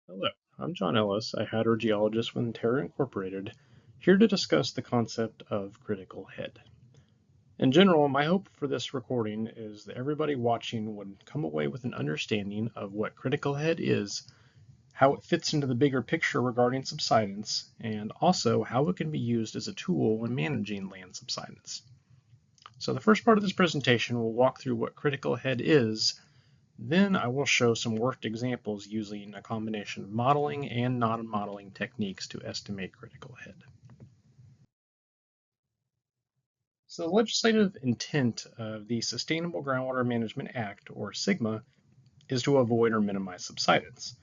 Hello, I'm John Ellis, a hydrogeologist with Terra Incorporated, here to discuss the concept of critical head. In general, my hope for this recording is that everybody watching would come away with an understanding of what critical head is, how it fits into the bigger picture regarding subsidence, and also how it can be used as a tool when managing land subsidence. So the first part of this presentation will walk through what critical head is. Then I will show some worked examples using a combination of modeling and non-modeling techniques to estimate critical head. So the legislative intent of the Sustainable Groundwater Management Act, or SGMA, is to avoid or minimize subsidence.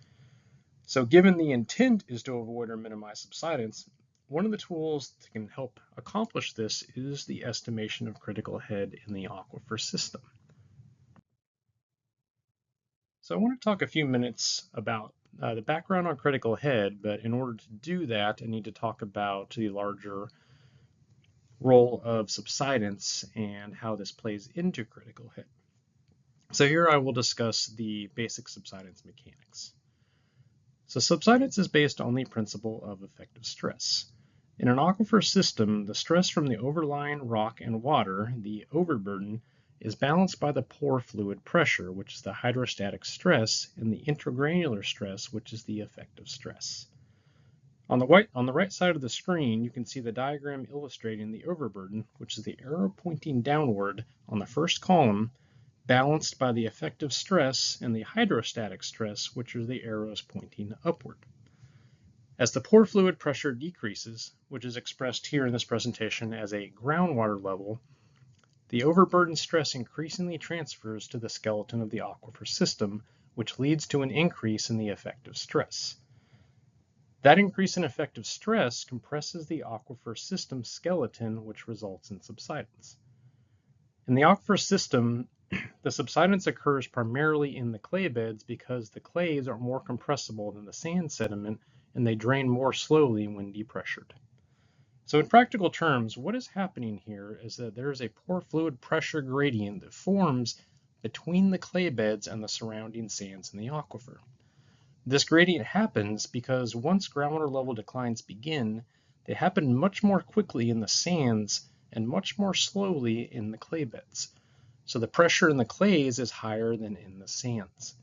So given the intent is to avoid or minimize subsidence, one of the tools that can help accomplish this is the estimation of critical head in the aquifer system. So I want to talk a few minutes about the background on critical head, but in order to do that, I need to talk about the larger role of subsidence and how this plays into critical head. So here I will discuss the basic subsidence mechanics. So subsidence is based on the principle of effective stress. In an aquifer system, the stress from the overlying rock and water, the overburden, is balanced by the pore fluid pressure, which is the hydrostatic stress, and the intragranular stress, which is the effective stress. On the right side of the screen, you can see the diagram illustrating the overburden, which is the arrow pointing downward on the first column, balanced by the effective stress and the hydrostatic stress, which are the arrows pointing upward. As the pore fluid pressure decreases, which is expressed here in this presentation as a groundwater level, the overburden stress increasingly transfers to the skeleton of the aquifer system, which leads to an increase in the effective stress. That increase in effective stress compresses the aquifer system skeleton, which results in subsidence. In the aquifer system, the subsidence occurs primarily in the clay beds because the clays are more compressible than the sand sediment and they drain more slowly when depressured. So in practical terms, what is happening here is that there is a pore fluid pressure gradient that forms between the clay beds and the surrounding sands in the aquifer. This gradient happens because once groundwater level declines begin, they happen much more quickly in the sands and much more slowly in the clay beds. So the pressure in the clays is higher than in the sands.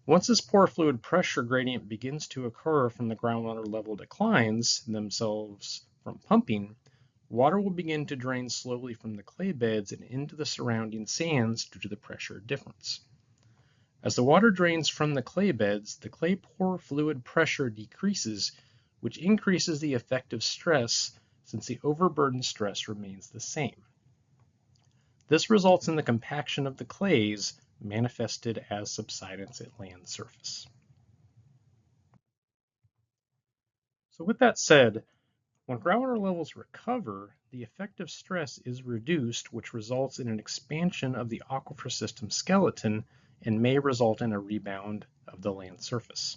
Once this pore fluid pressure gradient begins to occur from the groundwater level declines themselves from pumping, water will begin to drain slowly from the clay beds and into the surrounding sands due to the pressure difference. As the water drains from the clay beds, the clay pore fluid pressure decreases, which increases the effective stress since the overburden stress remains the same. This results in the compaction of the clays, manifested as subsidence at land surface. So with that said, when groundwater levels recover, the effective stress is reduced, which results in an expansion of the aquifer system skeleton and may result in a rebound of the land surface.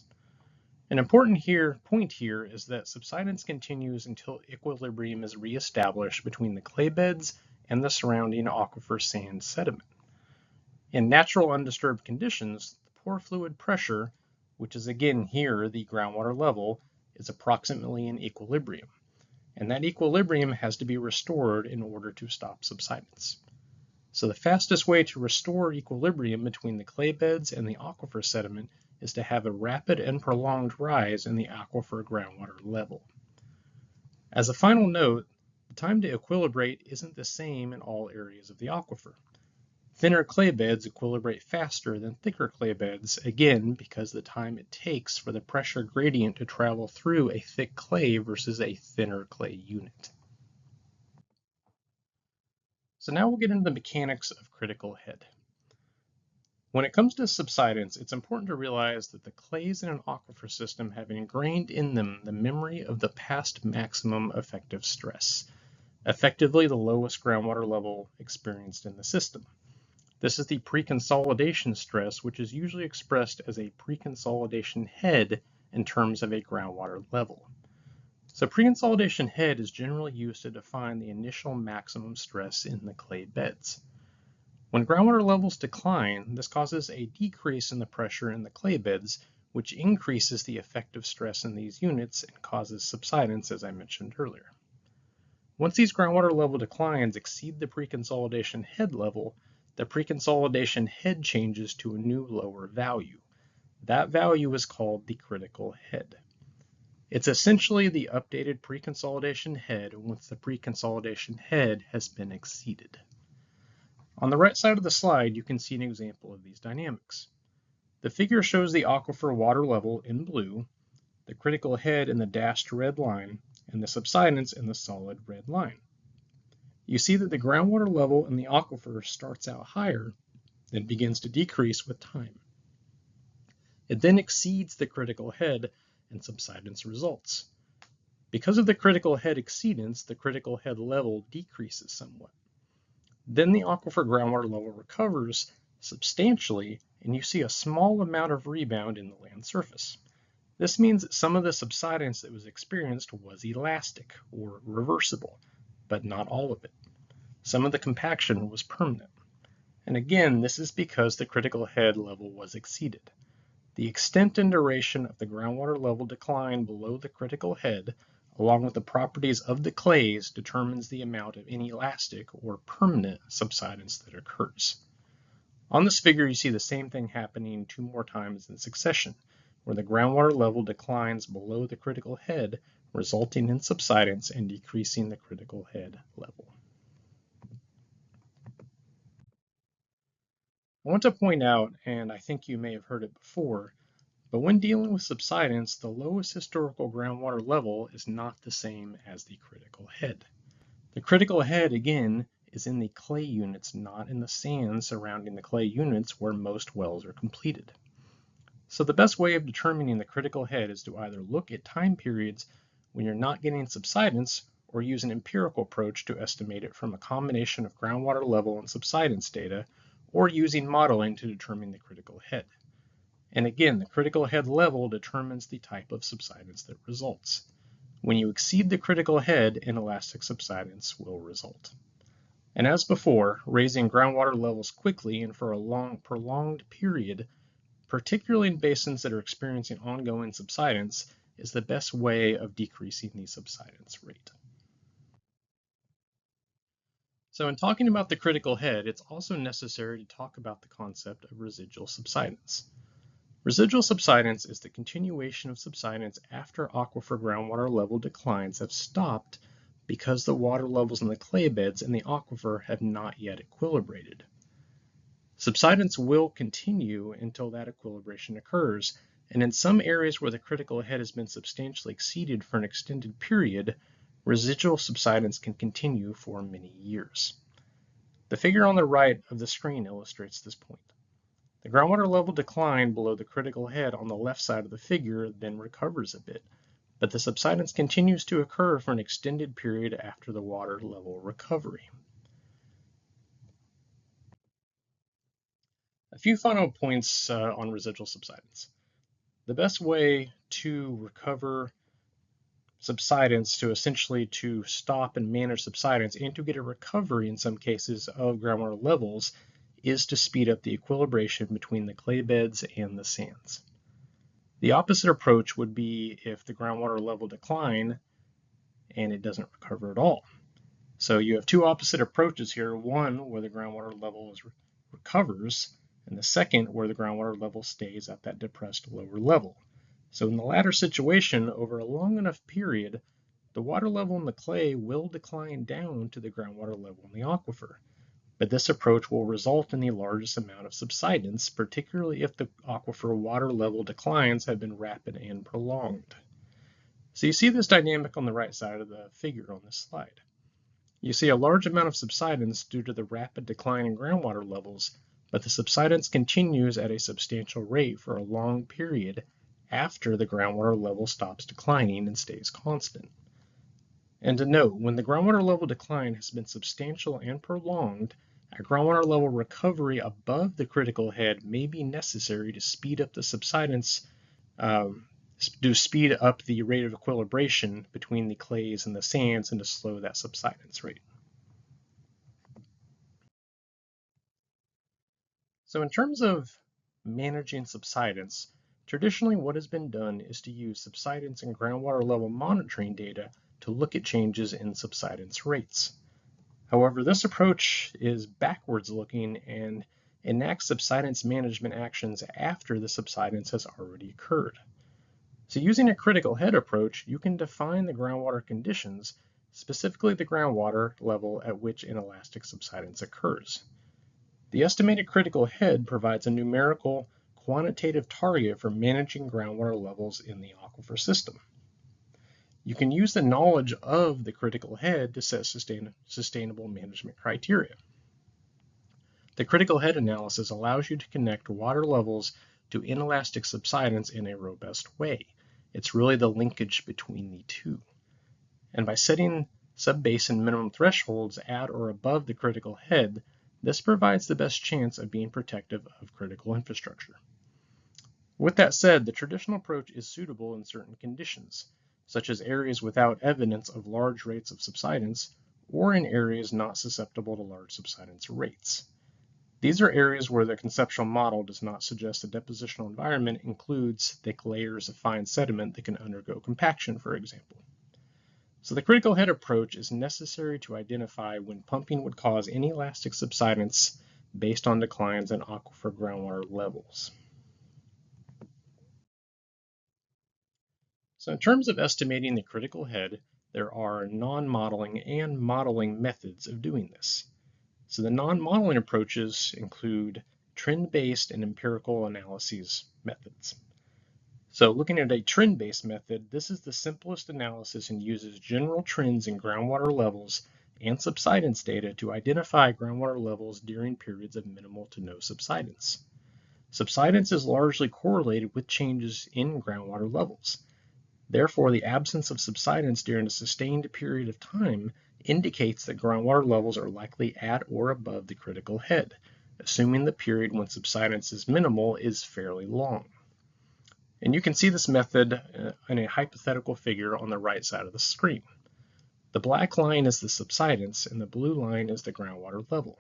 An important point here is that subsidence continues until equilibrium is reestablished between the clay beds and the surrounding aquifer sand sediment. In natural undisturbed conditions, the pore fluid pressure, which is again here the groundwater level, is approximately in equilibrium. And that equilibrium has to be restored in order to stop subsidence. So the fastest way to restore equilibrium between the clay beds and the aquifer sediment is to have a rapid and prolonged rise in the aquifer groundwater level. As a final note, the time to equilibrate isn't the same in all areas of the aquifer. Thinner clay beds equilibrate faster than thicker clay beds, again because the time it takes for the pressure gradient to travel through a thick clay versus a thinner clay unit. So now we'll get into the mechanics of critical head. When it comes to subsidence, it's important to realize that the clays in an aquifer system have ingrained in them the memory of the past maximum effective stress, effectively the lowest groundwater level experienced in the system. This is the pre-consolidation stress, which is usually expressed as a pre-consolidation head in terms of a groundwater level. So pre-consolidation head is generally used to define the initial maximum stress in the clay beds. When groundwater levels decline, this causes a decrease in the pressure in the clay beds, which increases the effective stress in these units and causes subsidence, as I mentioned earlier. Once these groundwater level declines exceed the preconsolidation head level, the preconsolidation head changes to a new lower value. That value is called the critical head. It's essentially the updated preconsolidation head once the preconsolidation head has been exceeded. On the right side of the slide, you can see an example of these dynamics. The figure shows the aquifer water level in blue, the critical head in the dashed red line, and the subsidence in the solid red line. You see that the groundwater level in the aquifer starts out higher and begins to decrease with time. It then exceeds the critical head and subsidence results. Because of the critical head exceedance, the critical head level decreases somewhat. Then the aquifer groundwater level recovers substantially, and you see a small amount of rebound in the land surface. This means that some of the subsidence that was experienced was elastic or reversible, but not all of it. Some of the compaction was permanent. And again, this is because the critical head level was exceeded. The extent and duration of the groundwater level decline below the critical head, along with the properties of the clays, determines the amount of inelastic or permanent subsidence that occurs. On this figure, you see the same thing happening two more times in succession, where the groundwater level declines below the critical head, resulting in subsidence and decreasing the critical head level. I want to point out, and I think you may have heard it before, but when dealing with subsidence, the lowest historical groundwater level is not the same as the critical head. The critical head, again, is in the clay units, not in the sand surrounding the clay units where most wells are completed. So the best way of determining the critical head is to either look at time periods when you're not getting subsidence or use an empirical approach to estimate it from a combination of groundwater level and subsidence data, or using modeling to determine the critical head. And again, the critical head level determines the type of subsidence that results. When you exceed the critical head, inelastic subsidence will result. And as before, raising groundwater levels quickly and for a long, prolonged period, particularly in basins that are experiencing ongoing subsidence, is the best way of decreasing the subsidence rate. So in talking about the critical head, it's also necessary to talk about the concept of residual subsidence. Residual subsidence is the continuation of subsidence after aquifer groundwater level declines have stopped because the water levels in the clay beds in the aquifer have not yet equilibrated. Subsidence will continue until that equilibration occurs, and in some areas where the critical head has been substantially exceeded for an extended period, residual subsidence can continue for many years. The figure on the right of the screen illustrates this point. The groundwater level decline below the critical head on the left side of the figure then recovers a bit, but the subsidence continues to occur for an extended period after the water level recovery. A few final points on residual subsidence. The best way to recover subsidence, to essentially to stop and manage subsidence and to get a recovery in some cases of groundwater levels, is to speed up the equilibration between the clay beds and the sands. The opposite approach would be if the groundwater level decline and it doesn't recover at all. So you have two opposite approaches here, one where the groundwater level recovers, and the second where the groundwater level stays at that depressed lower level. So in the latter situation, over a long enough period, the water level in the clay will decline down to the groundwater level in the aquifer. But this approach will result in the largest amount of subsidence, particularly if the aquifer water level declines have been rapid and prolonged. So you see this dynamic on the right side of the figure on this slide. You see a large amount of subsidence due to the rapid decline in groundwater levels, but the subsidence continues at a substantial rate for a long period after the groundwater level stops declining and stays constant. And to note, when the groundwater level decline has been substantial and prolonged, a groundwater level recovery above the critical head may be necessary to speed up the subsidence, to speed up the rate of equilibration between the clays and the sands and to slow that subsidence rate. So in terms of managing subsidence, Traditionally, what has been done is to use subsidence and groundwater level monitoring data to look at changes in subsidence rates. However, this approach is backwards looking and enacts subsidence management actions after the subsidence has already occurred. So using a critical head approach, you can define the groundwater conditions, specifically the groundwater level at which inelastic subsidence occurs. The estimated critical head provides a numerical quantitative target for managing groundwater levels in the aquifer system. You can use the knowledge of the critical head to set sustainable management criteria. The critical head analysis allows you to connect water levels to inelastic subsidence in a robust way. It's really the linkage between the two. And by setting sub-basin minimum thresholds at or above the critical head, this provides the best chance of being protective of critical infrastructure. With that said, the traditional approach is suitable in certain conditions, such as areas without evidence of large rates of subsidence, or in areas not susceptible to large subsidence rates. These are areas where the conceptual model does not suggest the depositional environment includes thick layers of fine sediment that can undergo compaction, for example. So the critical head approach is necessary to identify when pumping would cause inelastic subsidence based on declines in aquifer groundwater levels. So in terms of estimating the critical head, there are non-modeling and modeling methods of doing this. So the non-modeling approaches include trend-based and empirical analyses methods. So looking at a trend-based method, this is the simplest analysis and uses general trends in groundwater levels and subsidence data to identify groundwater levels during periods of minimal to no subsidence. Subsidence is largely correlated with changes in groundwater levels. Therefore, the absence of subsidence during a sustained period of time indicates that groundwater levels are likely at or above the critical head, assuming the period when subsidence is minimal is fairly long. And you can see this method in a hypothetical figure on the right side of the screen. The black line is the subsidence and the blue line is the groundwater level.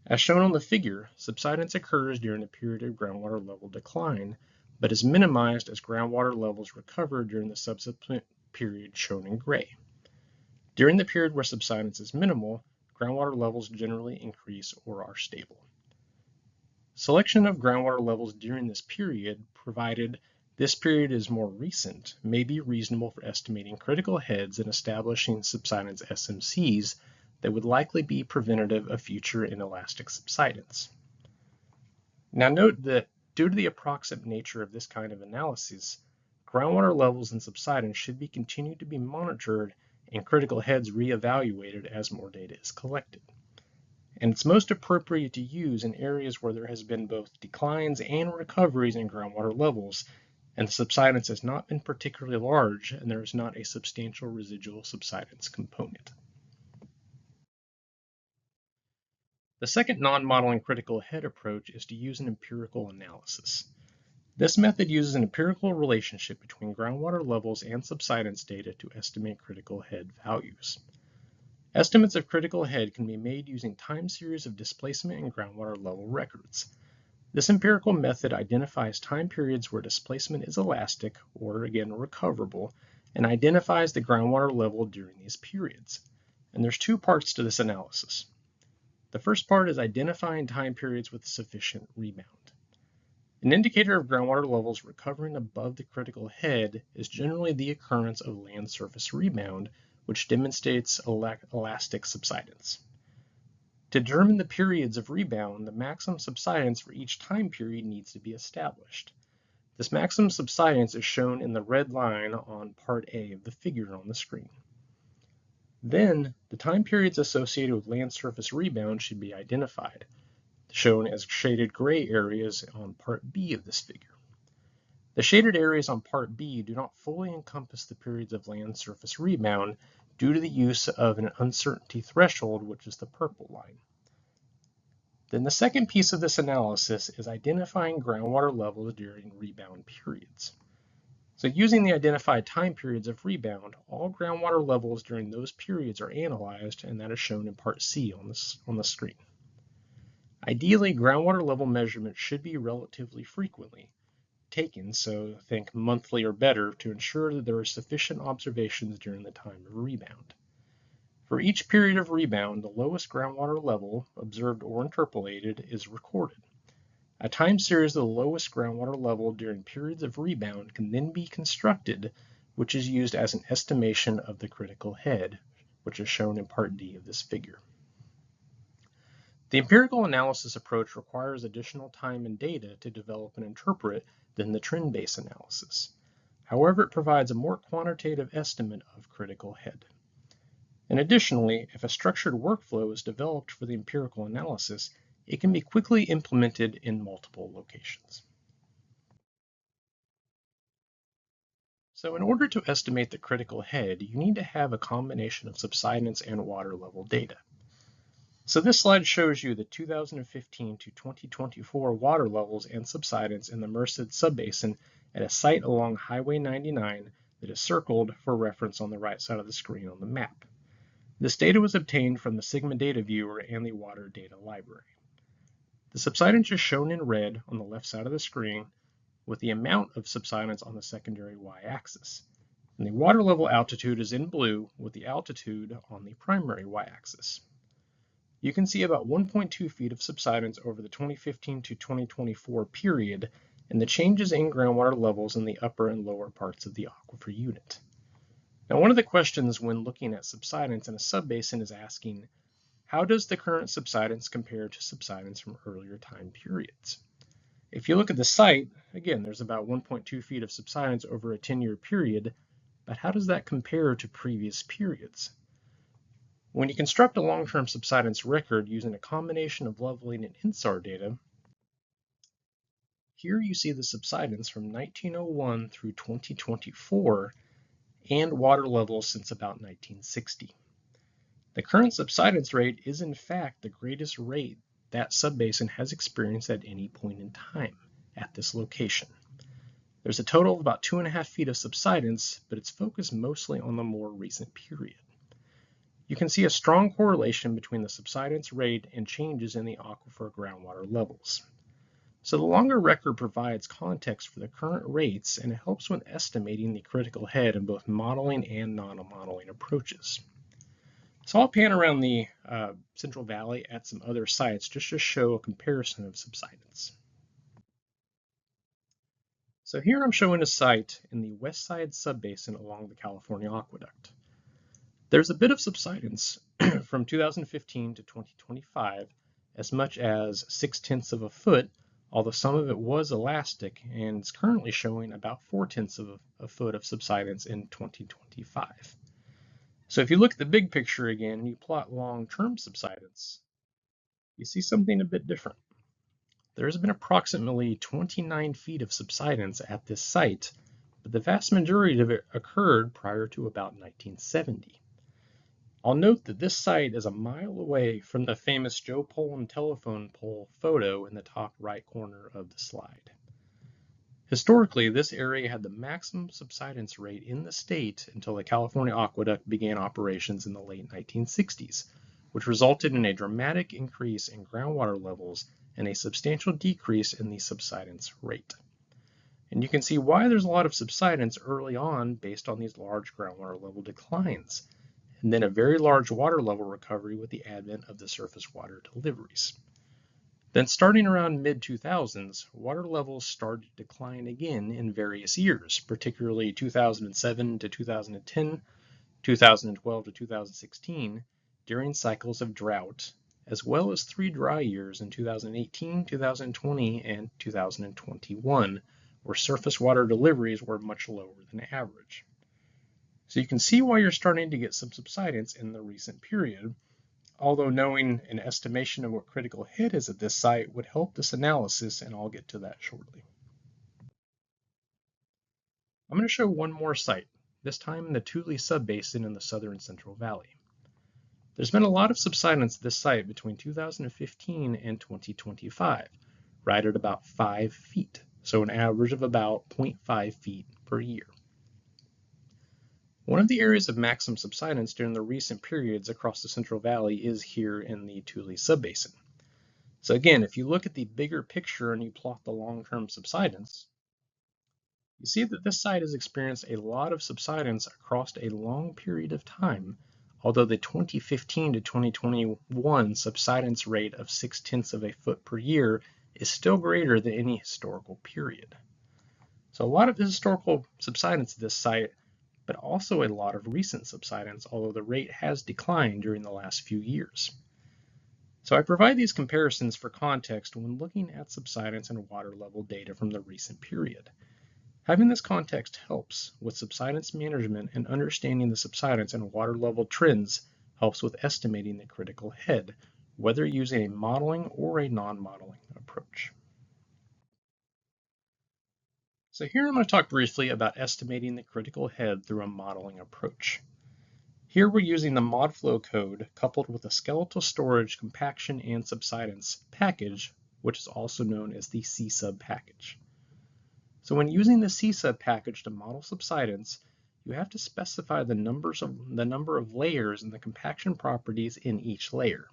As shown on the figure, subsidence occurs during a period of groundwater level decline, but is minimized as groundwater levels recover during the subsequent period shown in gray. During the period where subsidence is minimal, groundwater levels generally increase or are stable. Selection of groundwater levels during this period, provided this period is more recent, may be reasonable for estimating critical heads and establishing subsidence SMCs that would likely be preventative of future inelastic subsidence. Now note that due to the approximate nature of this kind of analysis, groundwater levels and subsidence should be continued to be monitored and critical heads reevaluated as more data is collected. And it's most appropriate to use in areas where there has been both declines and recoveries in groundwater levels, and the subsidence has not been particularly large and there is not a substantial residual subsidence component. The second non-modeling critical head approach is to use an empirical analysis. This method uses an empirical relationship between groundwater levels and subsidence data to estimate critical head values. Estimates of critical head can be made using time series of displacement and groundwater level records. This empirical method identifies time periods where displacement is elastic, or again recoverable, and identifies the groundwater level during these periods. And there's two parts to this analysis. The first part is identifying time periods with sufficient rebound. An indicator of groundwater levels recovering above the critical head is generally the occurrence of land surface rebound, which demonstrates elastic subsidence. To determine the periods of rebound, the maximum subsidence for each time period needs to be established. This maximum subsidence is shown in the red line on part A of the figure on the screen. Then, the time periods associated with land surface rebound should be identified, shown as shaded gray areas on part B of this figure. The shaded areas on part B do not fully encompass the periods of land surface rebound due to the use of an uncertainty threshold, which is the purple line. Then the second piece of this analysis is identifying groundwater levels during rebound periods. So using the identified time periods of rebound, all groundwater levels during those periods are analyzed, and that is shown in part C on the screen. Ideally, groundwater level measurement should be relatively frequently. taken, so think monthly or better, to ensure that there are sufficient observations during the time of rebound. For each period of rebound, the lowest groundwater level, observed or interpolated, is recorded. A time series of the lowest groundwater level during periods of rebound can then be constructed, which is used as an estimation of the critical head, which is shown in Part D of this figure. The empirical analysis approach requires additional time and data to develop and interpret than the trend-based analysis. However, it provides a more quantitative estimate of critical head. And additionally, if a structured workflow is developed for the empirical analysis, it can be quickly implemented in multiple locations. So in order to estimate the critical head, you need to have a combination of subsidence and water level data. So this slide shows you the 2015 to 2024 water levels and subsidence in the Merced Subbasin at a site along Highway 99 that is circled for reference on the right side of the screen on the map. This data was obtained from the Sigma Data Viewer and the Water Data Library. The subsidence is shown in red on the left side of the screen, with the amount of subsidence on the secondary y-axis. And the water level altitude is in blue, with the altitude on the primary y-axis. You can see about 1.2 feet of subsidence over the 2015 to 2024 period, and the changes in groundwater levels in the upper and lower parts of the aquifer unit. Now, one of the questions when looking at subsidence in a subbasin is asking, how does the current subsidence compare to subsidence from earlier time periods? If you look at the site, again, there's about 1.2 feet of subsidence over a 10-year period, but how does that compare to previous periods? When you construct a long-term subsidence record using a combination of leveling and INSAR data, here you see the subsidence from 1901 through 2024 and water levels since about 1960. The current subsidence rate is in fact the greatest rate that subbasin has experienced at any point in time at this location. There's a total of about 2.5 feet of subsidence, but it's focused mostly on the more recent period. You can see a strong correlation between the subsidence rate and changes in the aquifer groundwater levels. So the longer record provides context for the current rates, and it helps when estimating the critical head in both modeling and non-modeling approaches. So I'll pan around the Central Valley at some other sites just to show a comparison of subsidence. So here I'm showing a site in the west side subbasin along the California Aqueduct. There's a bit of subsidence from 2015 to 2025, as much as 0.6 of a foot, although some of it was elastic, and it's currently showing about 0.4 of a foot of subsidence in 2025. So if you look at the big picture again and you plot long-term subsidence, you see something a bit different. There's been approximately 29 feet of subsidence at this site, but the vast majority of it occurred prior to about 1970. I'll note that this site is a mile away from the famous Joe Poland telephone pole photo in the top right corner of the slide. Historically, this area had the maximum subsidence rate in the state until the California Aqueduct began operations in the late 1960s, which resulted in a dramatic increase in groundwater levels and a substantial decrease in the subsidence rate. And you can see why there's a lot of subsidence early on based on these large groundwater level declines, and then a very large water level recovery with the advent of the surface water deliveries. Then starting around mid-2000s, water levels started to decline again in various years, particularly 2007 to 2010, 2012 to 2016, during cycles of drought, as well as 3 dry years in 2018, 2020, and 2021, where surface water deliveries were much lower than average. So you can see why you're starting to get some subsidence in the recent period, although knowing an estimation of what critical head is at this site would help this analysis, and I'll get to that shortly. I'm going to show one more site, this time in the Tule Subbasin in the southern Central Valley. There's been a lot of subsidence at this site between 2015 and 2025, right at about 5 feet, so an average of about 0.5 feet per year. One of the areas of maximum subsidence during the recent periods across the Central Valley is here in the Tule Subbasin. So again, if you look at the bigger picture and you plot the long-term subsidence, You see that this site has experienced a lot of subsidence across a long period of time, although the 2015 to 2021 subsidence rate of 0.6 of a foot per year is still greater than any historical period. So a lot of historical subsidence at this site, but also a lot of recent subsidence, although the rate has declined during the last few years. So I provide these comparisons for context when looking at subsidence and water level data from the recent period. Having this context helps with subsidence management, and understanding the subsidence and water level trends helps with estimating the critical head, whether using a modeling or a non-modeling approach. So here I'm going to talk briefly about estimating the critical head through a modeling approach. Here we're using the ModFlow code coupled with a skeletal storage compaction and subsidence package, which is also known as the CSUB package. So when using the CSUB package to model subsidence, you have to specify the number of layers and the compaction properties in each layer.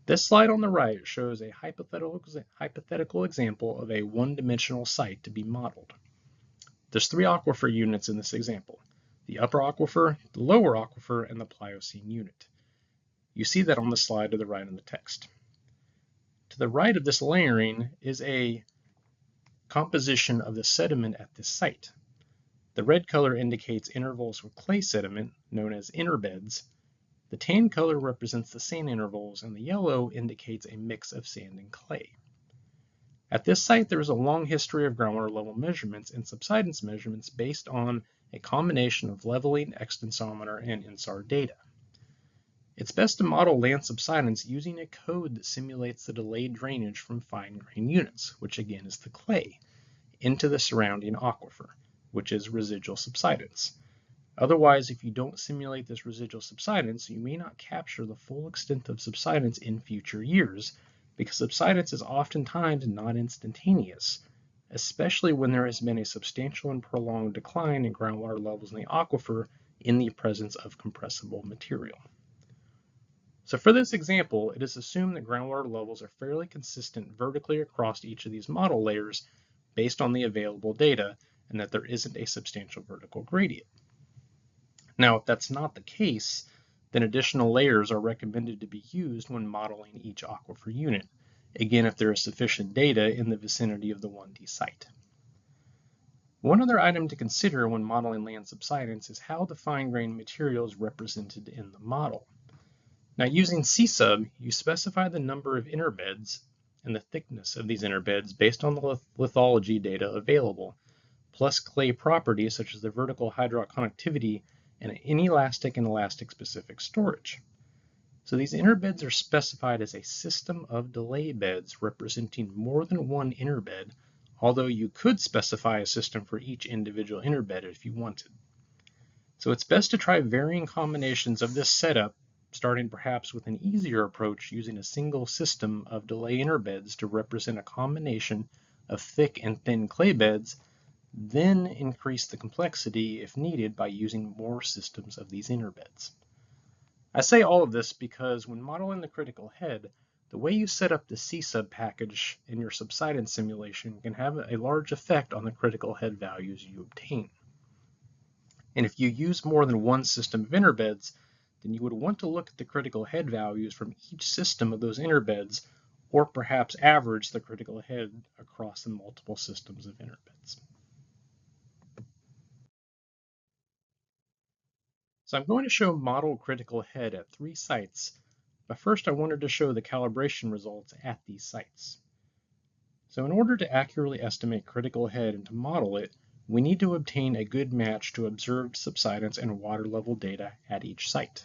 This slide on the right shows a hypothetical example of a one-dimensional site to be modeled. There's 3 aquifer units in this example: the upper aquifer, the lower aquifer, and the Pliocene unit. You see that on the slide to the right in the text. To the right of this layering is a composition of the sediment at this site. The red color indicates intervals with clay sediment, known as interbeds. The tan color represents the sand intervals, and the yellow indicates a mix of sand and clay. At this site, there is a long history of groundwater level measurements and subsidence measurements based on a combination of leveling, extensometer, and INSAR data. It's best to model land subsidence using a code that simulates the delayed drainage from fine grain units, which again is the clay, into the surrounding aquifer, which is residual subsidence. Otherwise, if you don't simulate this residual subsidence, you may not capture the full extent of subsidence in future years, because subsidence is oftentimes not instantaneous, especially when there has been a substantial and prolonged decline in groundwater levels in the aquifer in the presence of compressible material. So for this example, it is assumed that groundwater levels are fairly consistent vertically across each of these model layers based on the available data, and that there isn't a substantial vertical gradient. Now, if that's not the case, then additional layers are recommended to be used when modeling each aquifer unit, again if there is sufficient data in the vicinity of the 1D site. One other item to consider when modeling land subsidence is how the fine-grained material is represented in the model. Now, using CSUB, you specify the number of interbeds and the thickness of these interbeds based on the lithology data available, plus clay properties such as the vertical hydraulic conductivity and inelastic and elastic specific storage. So these interbeds are specified as a system of delay beds representing more than one interbed, although you could specify a system for each individual interbed if you wanted. So it's best to try varying combinations of this setup, starting perhaps with an easier approach using a single system of delay interbeds to represent a combination of thick and thin clay beds, then increase the complexity if needed by using more systems of these interbeds. I say all of this because when modeling the critical head, the way you set up the CSUB package in your subsidence simulation can have a large effect on the critical head values you obtain. And if you use more than one system of interbeds, then you would want to look at the critical head values from each system of those interbeds, or perhaps average the critical head across the multiple systems of interbeds. So I'm going to show model critical head at 3 sites, but first I wanted to show the calibration results at these sites. So in order to accurately estimate critical head and to model it, we need to obtain a good match to observed subsidence and water level data at each site.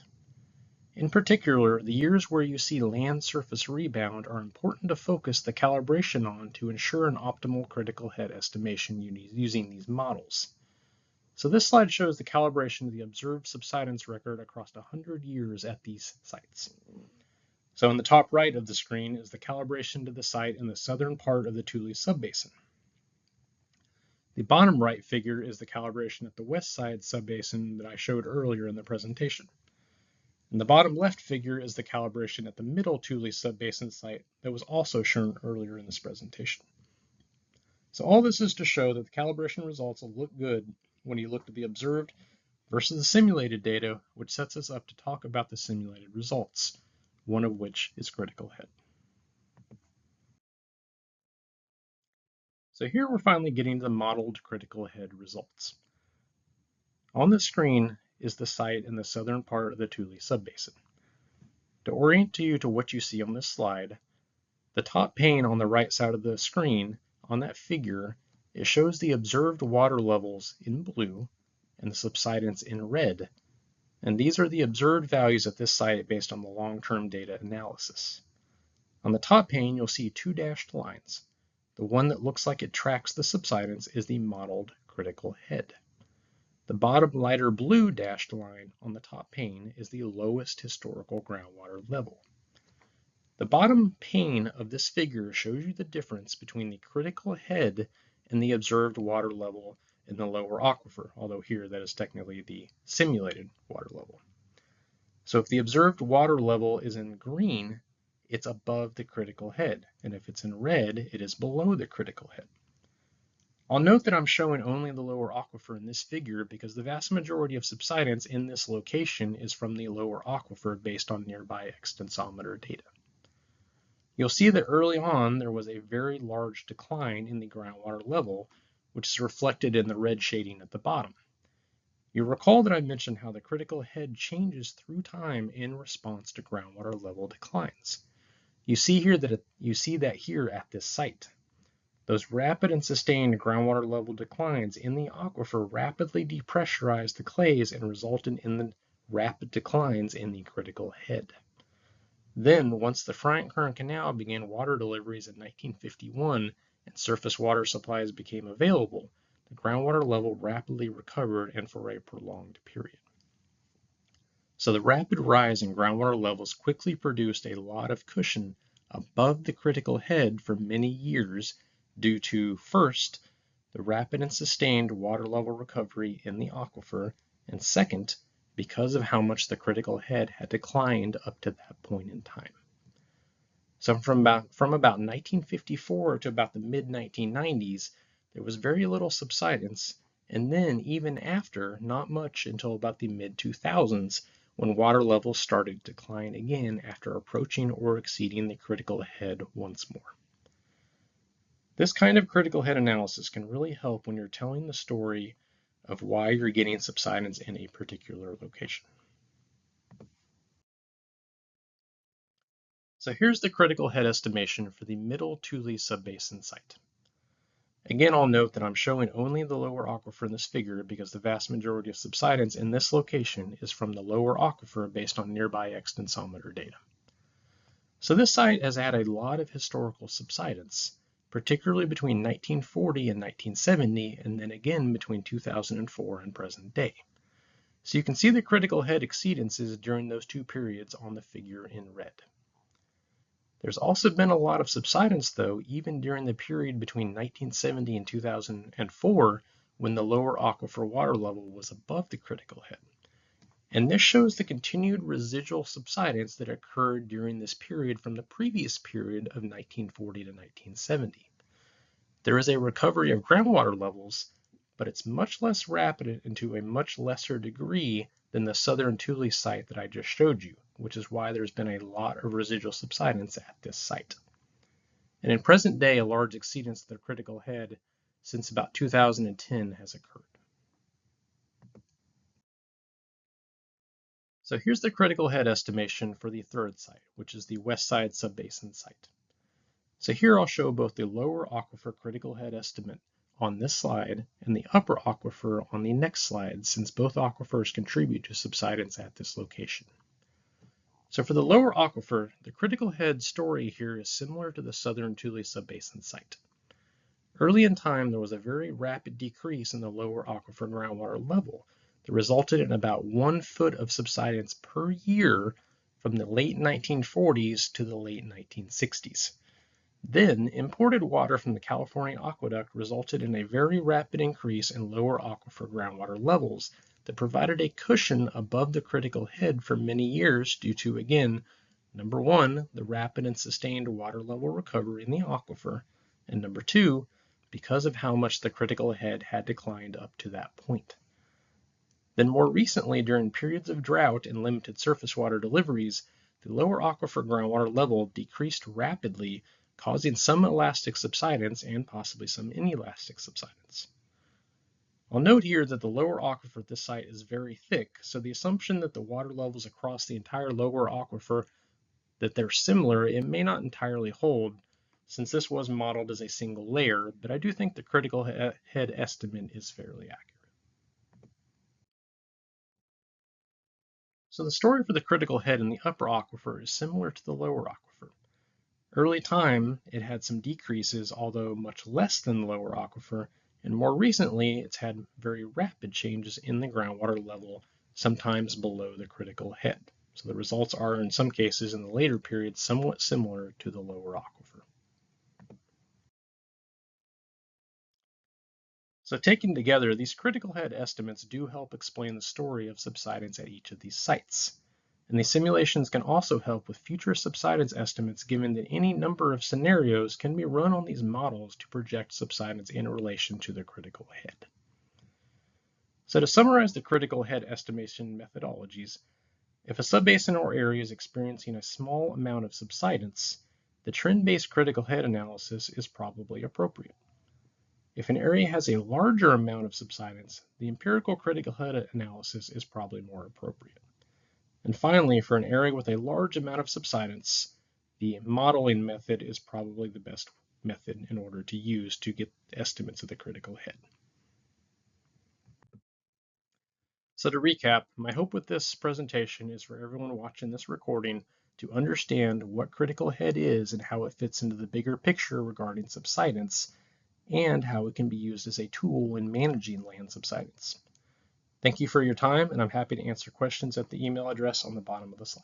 In particular, the years where you see land surface rebound are important to focus the calibration on to ensure an optimal critical head estimation using these models. So this slide shows the calibration of the observed subsidence record across 100 years at these sites. So in the top right of the screen is the calibration to the site in the southern part of the Tule subbasin. The bottom right figure is the calibration at the west side subbasin that I showed earlier in the presentation. And the bottom left figure is the calibration at the middle Tule subbasin site that was also shown earlier in this presentation. So all this is to show that the calibration results will look good when you look at the observed versus the simulated data, which sets us up to talk about the simulated results, one of which is critical head. So here we're finally getting to the modeled critical head results. On the screen is the site in the southern part of the Tule subbasin. To orient you to what you see on this slide, the top pane on the right side of the screen, on that figure, it shows the observed water levels in blue and the subsidence in red. And these are the observed values at this site based on the long-term data analysis. On the top pane, you'll see two dashed lines. The one that looks like it tracks the subsidence is the modeled critical head. The bottom lighter blue dashed line on the top pane is the lowest historical groundwater level. The bottom pane of this figure shows you the difference between the critical head and the observed water level in the lower aquifer, although here that is technically the simulated water level. So if the observed water level is in green, it's above the critical head, and if it's in red, it is below the critical head. I'll note that I'm showing only the lower aquifer in this figure because the vast majority of subsidence in this location is from the lower aquifer based on nearby extensometer data. You'll see that early on there was a very large decline in the groundwater level, which is reflected in the red shading at the bottom. You'll recall that I mentioned how the critical head changes through time in response to groundwater level declines. You see that here at this site. Those rapid and sustained groundwater level declines in the aquifer rapidly depressurized the clays and resulted in the rapid declines in the critical head. Then, once the Bryant Current Canal began water deliveries in 1951 and surface water supplies became available, the groundwater level rapidly recovered and for a prolonged period. So the rapid rise in groundwater levels quickly produced a lot of cushion above the critical head for many years due to, first, the rapid and sustained water level recovery in the aquifer, and second, because of how much the critical head had declined up to that point in time. So from about 1954 to about the mid-1990s, there was very little subsidence, and then even after, not much until about the mid-2000s, when water levels started to decline again after approaching or exceeding the critical head once more. This kind of critical head analysis can really help when you're telling the story of why you're getting subsidence in a particular location. So here's the critical head estimation for the middle Tule subbasin site. Again, I'll note that I'm showing only the lower aquifer in this figure because the vast majority of subsidence in this location is from the lower aquifer based on nearby extensometer data. So this site has had a lot of historical subsidence, particularly between 1940 and 1970, and then again between 2004 and present day. So you can see the critical head exceedances during those two periods on the figure in red. There's also been a lot of subsidence, though, even during the period between 1970 and 2004, when the lower aquifer water level was above the critical head. And this shows the continued residual subsidence that occurred during this period from the previous period of 1940 to 1970. There is a recovery of groundwater levels, but it's much less rapid and to a much lesser degree than the southern Tule site that I just showed you, which is why there's been a lot of residual subsidence at this site. And in present day, a large exceedance of the critical head since about 2010 has occurred. So here's the critical head estimation for the third site, which is the west side subbasin site. So here I'll show both the lower aquifer critical head estimate on this slide and the upper aquifer on the next slide, since both aquifers contribute to subsidence at this location. So for the lower aquifer, the critical head story here is similar to the southern Tule subbasin site. Early in time, there was a very rapid decrease in the lower aquifer groundwater level that resulted in about 1 foot of subsidence per year from the late 1940s to the late 1960s. Then, imported water from the California aqueduct resulted in a very rapid increase in lower aquifer groundwater levels that provided a cushion above the critical head for many years due to, again, number one, the rapid and sustained water level recovery in the aquifer, and number two, because of how much the critical head had declined up to that point. Then more recently, during periods of drought and limited surface water deliveries, the lower aquifer groundwater level decreased rapidly, causing some elastic subsidence and possibly some inelastic subsidence. I'll note here that the lower aquifer at this site is very thick, so the assumption that the water levels across the entire lower aquifer, that they're similar, it may not entirely hold, since this was modeled as a single layer, but I do think the critical head estimate is fairly accurate. So the story for the critical head in the upper aquifer is similar to the lower aquifer. Early time, it had some decreases, although much less than the lower aquifer, and more recently, it's had very rapid changes in the groundwater level, sometimes below the critical head. So the results are, in some cases, in the later periods, somewhat similar to the lower aquifer. So taken together, these critical head estimates do help explain the story of subsidence at each of these sites. And these simulations can also help with future subsidence estimates, given that any number of scenarios can be run on these models to project subsidence in relation to the critical head. So to summarize the critical head estimation methodologies, if a subbasin or area is experiencing a small amount of subsidence, the trend-based critical head analysis is probably appropriate. If an area has a larger amount of subsidence, the empirical critical head analysis is probably more appropriate. And finally, for an area with a large amount of subsidence, the modeling method is probably the best method in order to use to get estimates of the critical head. So to recap, my hope with this presentation is for everyone watching this recording to understand what critical head is and how it fits into the bigger picture regarding subsidence, and how it can be used as a tool in managing land subsidence. Thank you for your time, and I'm happy to answer questions at the email address on the bottom of the slide.